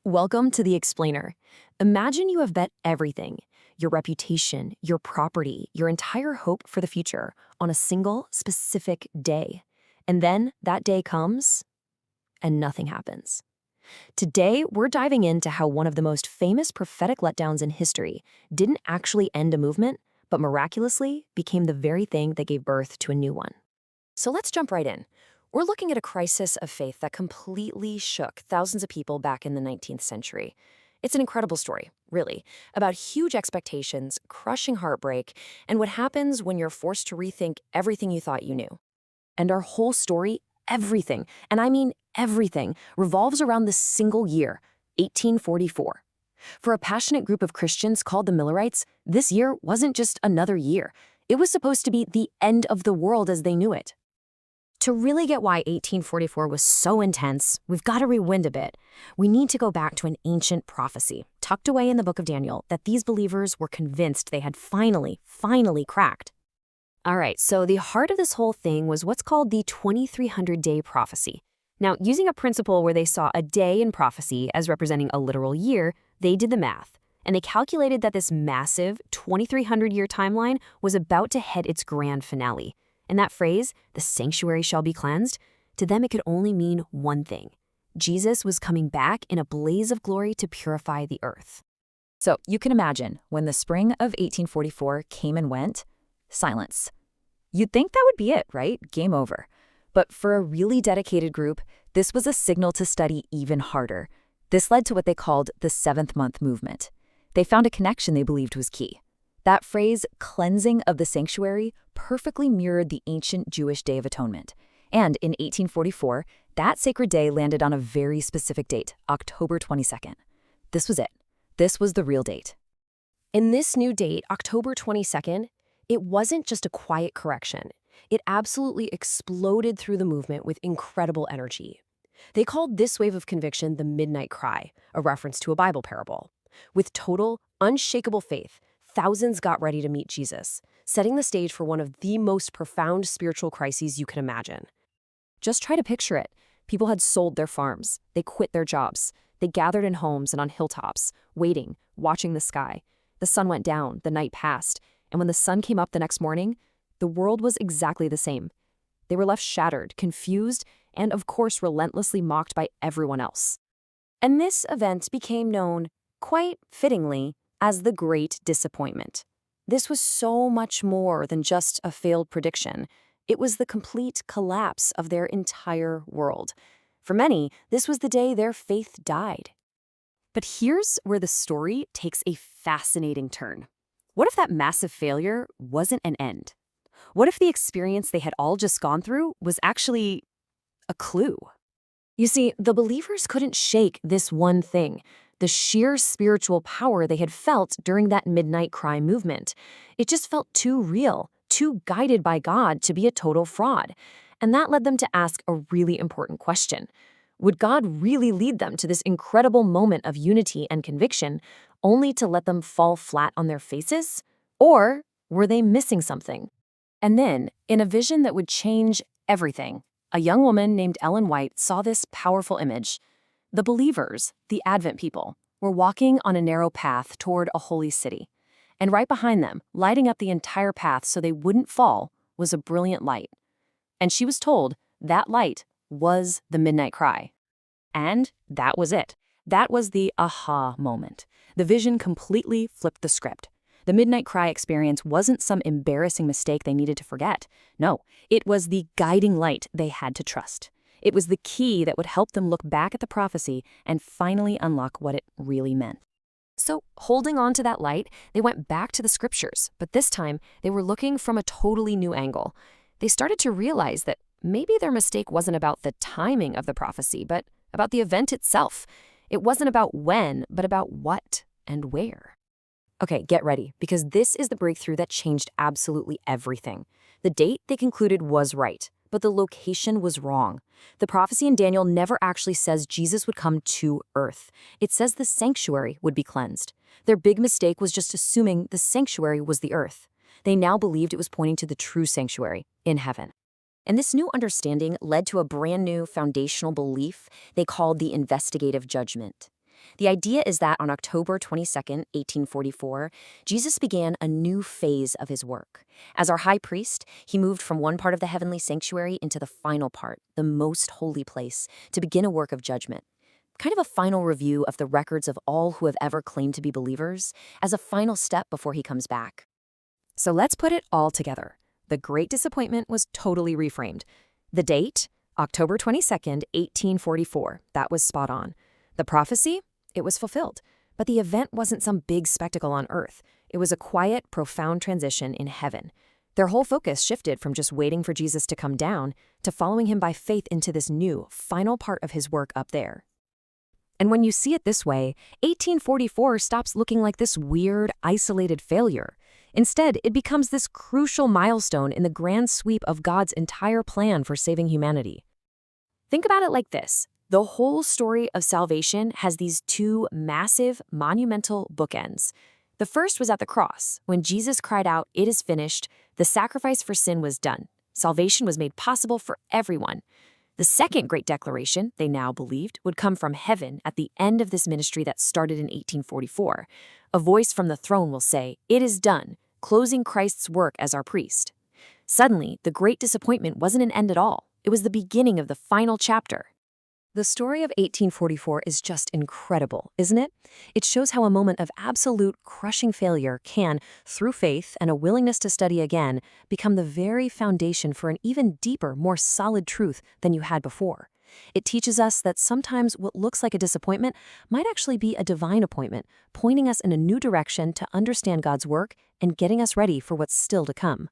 Welcome to The Explainer. Imagine you have bet everything, your reputation, your property, your entire hope for the future, on a single, specific day. And then that day comes, and nothing happens. Today, we're diving into how one of the most famous prophetic letdowns in history didn't actually end a movement, but miraculously became the very thing that gave birth to a new one. So let's jump right in. We're looking at a crisis of faith that completely shook thousands of people back in the 19th century. It's an incredible story, really, about huge expectations, crushing heartbreak, and what happens when you're forced to rethink everything you thought you knew. And our whole story, everything, and I mean everything, revolves around this single year, 1844. For a passionate group of Christians called the Millerites, this year wasn't just another year. It was supposed to be the end of the world as they knew it. To really get why 1844 was so intense, we've got to rewind a bit. We need to go back to an ancient prophecy, tucked away in the book of Daniel, that these believers were convinced they had finally cracked. All right, so the heart of this whole thing was what's called the 2300-day prophecy. Now, using a principle where they saw a day in prophecy as representing a literal year, they did the math, and they calculated that this massive 2300-year timeline was about to hit its grand finale. And that phrase, the sanctuary shall be cleansed, to them it could only mean one thing. Jesus was coming back in a blaze of glory to purify the earth. So you can imagine, when the spring of 1844 came and went, silence. You'd think that would be it, right? Game over. But for a really dedicated group, this was a signal to study even harder. This led to what they called the Seventh Month Movement. They found a connection they believed was key. That phrase, cleansing of the sanctuary, perfectly mirrored the ancient Jewish Day of Atonement. And in 1844, that sacred day landed on a very specific date, October 22nd. This was it. This was the real date. In this new date, October 22nd, it wasn't just a quiet correction. It absolutely exploded through the movement with incredible energy. They called this wave of conviction the Midnight Cry, a reference to a Bible parable. With total, unshakable faith, thousands got ready to meet Jesus, setting the stage for one of the most profound spiritual crises you can imagine. Just try to picture it. People had sold their farms. They quit their jobs. They gathered in homes and on hilltops, waiting, watching the sky. The sun went down, the night passed, and when the sun came up the next morning, the world was exactly the same. They were left shattered, confused, and of course relentlessly mocked by everyone else. And this event became known, quite fittingly, as the Great Disappointment. This was so much more than just a failed prediction. It was the complete collapse of their entire world. For many, this was the day their faith died. But here's where the story takes a fascinating turn. What if that massive failure wasn't an end? What if the experience they had all just gone through was actually a clue? You see, the believers couldn't shake this one thing, the sheer spiritual power they had felt during that Midnight Cry movement. It just felt too real, too guided by God to be a total fraud. And that led them to ask a really important question. Would God really lead them to this incredible moment of unity and conviction, only to let them fall flat on their faces? Or were they missing something? And then, in a vision that would change everything, a young woman named Ellen White saw this powerful image. The believers, the Advent people, were walking on a narrow path toward a holy city. And right behind them, lighting up the entire path so they wouldn't fall, was a brilliant light. And she was told that light was the Midnight Cry. And that was it. That was the aha moment. The vision completely flipped the script. The Midnight Cry experience wasn't some embarrassing mistake they needed to forget. No, it was the guiding light they had to trust. It was the key that would help them look back at the prophecy and finally unlock what it really meant. So, holding on to that light, they went back to the scriptures, but this time they were looking from a totally new angle. They started to realize that maybe their mistake wasn't about the timing of the prophecy, but about the event itself. It wasn't about when, but about what and where. Okay, get ready, because this is the breakthrough that changed absolutely everything. The date, they concluded, was right, but the location was wrong. The prophecy in Daniel never actually says Jesus would come to earth. It says the sanctuary would be cleansed. Their big mistake was just assuming the sanctuary was the earth. They now believed it was pointing to the true sanctuary in heaven. And this new understanding led to a brand new foundational belief they called the investigative judgment. The idea is that on October 22nd, 1844, Jesus began a new phase of his work. As our high priest, he moved from one part of the heavenly sanctuary into the final part, the most holy place, to begin a work of judgment. Kind of a final review of the records of all who have ever claimed to be believers, as a final step before he comes back. So let's put it all together. The Great Disappointment was totally reframed. The date, October 22nd, 1844, that was spot on. The prophecy, it was fulfilled. But the event wasn't some big spectacle on earth. It was a quiet, profound transition in heaven. Their whole focus shifted from just waiting for Jesus to come down to following him by faith into this new, final part of his work up there. And when you see it this way, 1844 stops looking like this weird, isolated failure. Instead, it becomes this crucial milestone in the grand sweep of God's entire plan for saving humanity. Think about it like this. The whole story of salvation has these two massive, monumental bookends. The first was at the cross, when Jesus cried out, "It is finished." The sacrifice for sin was done. Salvation was made possible for everyone. The second great declaration, they now believed, would come from heaven at the end of this ministry that started in 1844. A voice from the throne will say, "It is done," closing Christ's work as our priest. Suddenly, the Great Disappointment wasn't an end at all. It was the beginning of the final chapter. The story of 1844 is just incredible, isn't it? It shows how a moment of absolute, crushing failure can, through faith and a willingness to study again, become the very foundation for an even deeper, more solid truth than you had before. It teaches us that sometimes what looks like a disappointment might actually be a divine appointment, pointing us in a new direction to understand God's work and getting us ready for what's still to come.